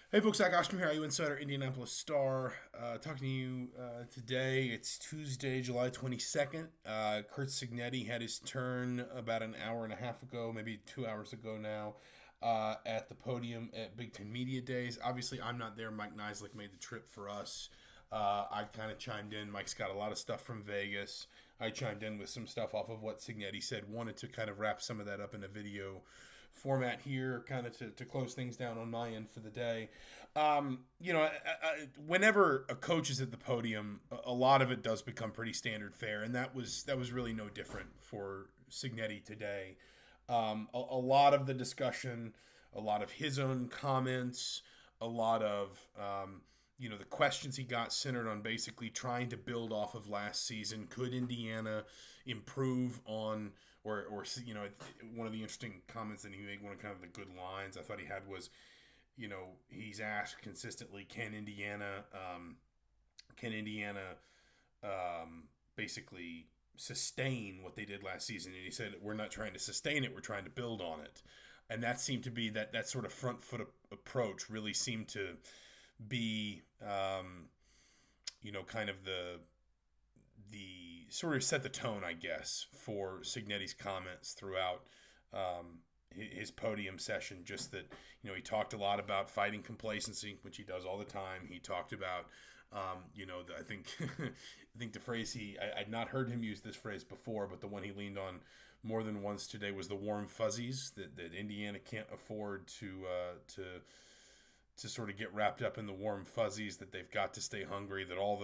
Hey folks, Zach Osterman here, Insider Indianapolis Star. Talking to you today. It's Tuesday, July 22nd. Curt Cignetti had his turn about an hour and a half ago, maybe 2 hours ago now, at the podium at Big Ten Media Days. Obviously, I'm not there. Mike Nislik made the trip for us. I kind of chimed in. Mike's got a lot of stuff from Vegas. I chimed in with some stuff off of what Signetti said. Wanted to kind of wrap some of that up in a video format here, kind of to close things down on my end for the day. Whenever a coach is at the podium, a lot of it does become pretty standard fare, and that was really no different for Signetti today. A lot of the discussion, a lot of his own comments, a lot of the questions he got centered on basically trying to build off of last season. Could Indiana improve on, or one of the interesting comments that he made, one of kind of the good lines I thought he had was, he's asked consistently, basically sustain what they did last season? And he said, we're not trying to sustain it, we're trying to build on it. And that seemed to be that sort of front foot approach really seemed to be, kind of the sort of set the tone, I guess, for Signetti's comments throughout his podium session. Just that, he talked a lot about fighting complacency, which he does all the time. He talked about, I think I think the phrase I'd not heard him use this phrase before, but the one he leaned on more than once today was the warm fuzzies, that Indiana can't afford to sort of get wrapped up in the warm fuzzies, that they've got to stay hungry, that all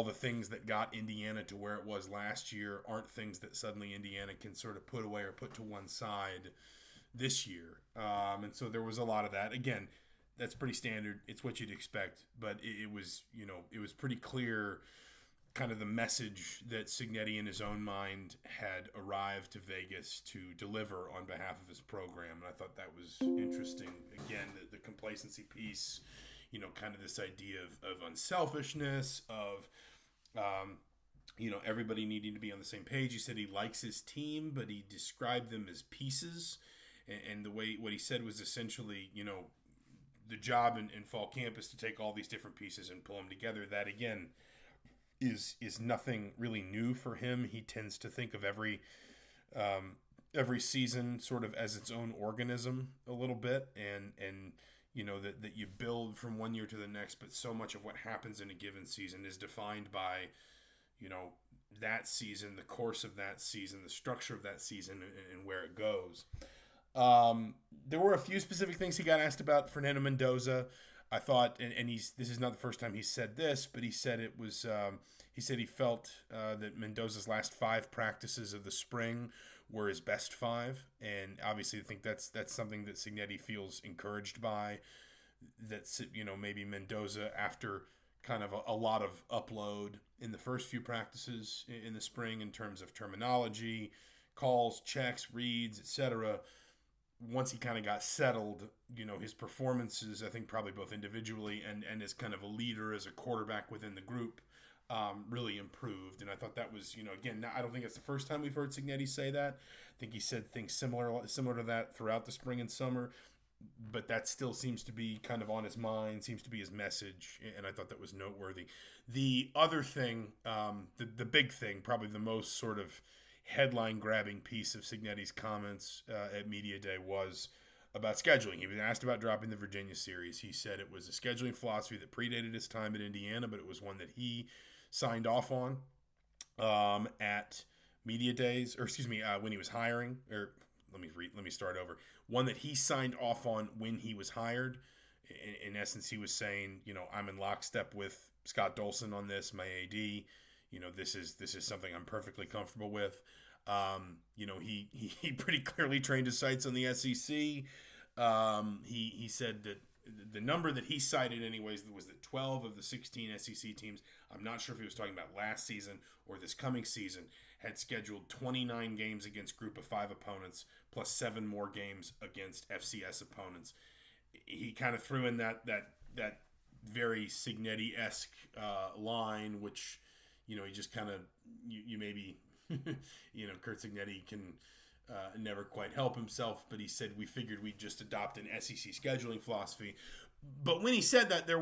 the things that got Indiana to where it was last year aren't things that suddenly Indiana can sort of put away or put to one side this year. And so there was a lot of that. Again, that's pretty standard. It's what you'd expect, but it was pretty clear kind of the message that Signetti in his own mind had arrived to Vegas to deliver on behalf of his program. And I thought that was interesting. Again, the complacency piece, kind of this idea of unselfishness, of, everybody needing to be on the same page. He said he likes his team, but he described them as pieces. And the way, what he said was essentially, the job in fall camp is to take all these different pieces and pull them together. That, again, is nothing really new for him. He tends to think of every season sort of as its own organism a little bit, and that you build from one year to the next, but so much of what happens in a given season is defined by that season, the course of that season, the structure of that season, and where it goes. There were a few specific things he got asked about. Fernando Mendoza, I thought, and this is not the first time he said this, but he said it was. He said he felt that Mendoza's last 5 practices of the spring were his best 5, and obviously I think that's something that Signetti feels encouraged by. That maybe Mendoza, after kind of a lot of upload in the first few practices in the spring in terms of terminology, calls, checks, reads, etc. Once he kind of got settled, his performances, I think probably both individually and as kind of a leader, as a quarterback within the group, really improved. And I thought that was, again, I don't think it's the first time we've heard Signetti say that. I think he said things similar to that throughout the spring and summer, but that still seems to be kind of on his mind, seems to be his message, and I thought that was noteworthy. The other thing, the big thing, probably the most sort of headline-grabbing piece of Signetti's comments at Media Day was about scheduling. He was asked about dropping the Virginia series. He said it was a scheduling philosophy that predated his time at Indiana, but it was one that he signed off on at Media Days, or excuse me, when he was hiring. Or let me start over. One that he signed off on when he was hired. In essence, he was saying, I'm in lockstep with Scott Dolson on this, my AD. This is something I'm perfectly comfortable with. He pretty clearly trained his sights on the SEC. He said that the number that he cited anyways was that 12 of the 16 SEC teams, I'm not sure if he was talking about last season or this coming season, had scheduled 29 games against group of 5 opponents plus 7 more games against FCS opponents. He kind of threw in that very Signetti-esque line, which he just kind of, you maybe, Curt Cignetti can never quite help himself, but he said we figured we'd just adopt an SEC scheduling philosophy. But when he said that, there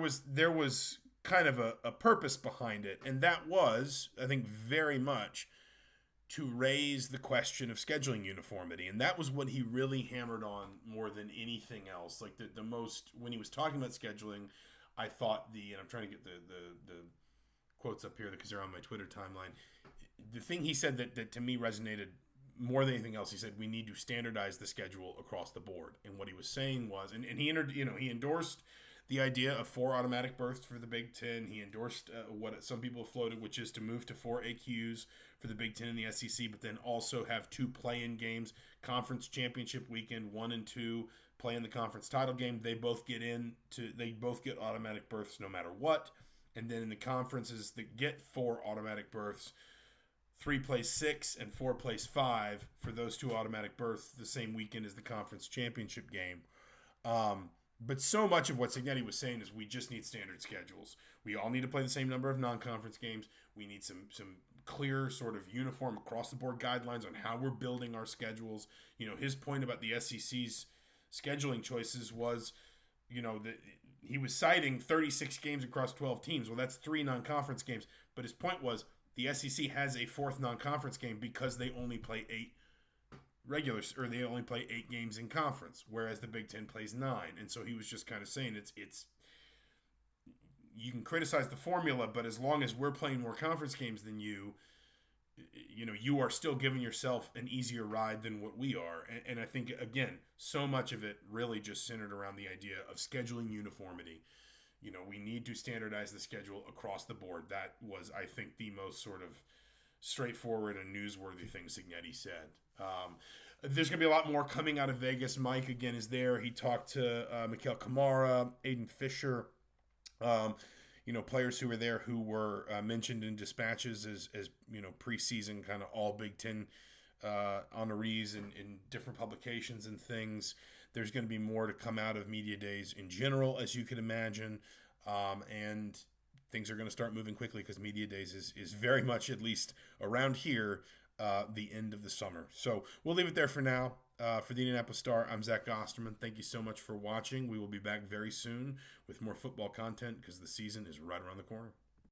was kind of a purpose behind it, and that was, I think, very much to raise the question of scheduling uniformity. And that was what he really hammered on more than anything else. Like the most, when he was talking about scheduling, I thought and I'm trying to get the quotes up here because they're on my Twitter timeline. The thing he said that to me resonated more than anything else, he said we need to standardize the schedule across the board. And what he was saying was, and he entered, he endorsed the idea of 4 automatic berths for the Big Ten. He endorsed what some people have floated, which is to move to 4 AQs for the Big Ten and the SEC, but then also have 2 play-in games, conference championship weekend, 1 and 2 play in the conference title game. They both get automatic berths no matter what. And then in the conferences that get 4 automatic berths, 3 plays 6 and 4 plays 5 for those 2 automatic berths the same weekend as the conference championship game. But so much of what Signetti was saying is we just need standard schedules. We all need to play the same number of non-conference games. We need some clear sort of uniform across-the-board guidelines on how we're building our schedules. His point about the SEC's scheduling choices was, that he was citing 36 games across 12 teams. Well, that's 3 non-conference games. But his point was the SEC has a 4th non-conference game because they only play 8 they only play 8 games in conference, whereas the Big Ten plays 9. And so he was just kind of saying it's you can criticize the formula, but as long as we're playing more conference games than you are still giving yourself an easier ride than what we are. And I think, again, so much of it really just centered around the idea of scheduling uniformity. We need to standardize the schedule across the board. That was, I think, the most sort of straightforward and newsworthy thing Signetti said. There's going to be a lot more coming out of Vegas. Mike, again, is there. He talked to Mikael Kamara, Aiden Fisher, players who were there who were mentioned in dispatches as preseason kind of all Big Ten honorees in different publications and things. There's going to be more to come out of media days in general, as you can imagine, and things are going to start moving quickly because media days is very much, at least around here, the end of the summer. So we'll leave it there for now. For the Indianapolis Star, I'm Zach Osterman. Thank you so much for watching. We will be back very soon with more football content because the season is right around the corner.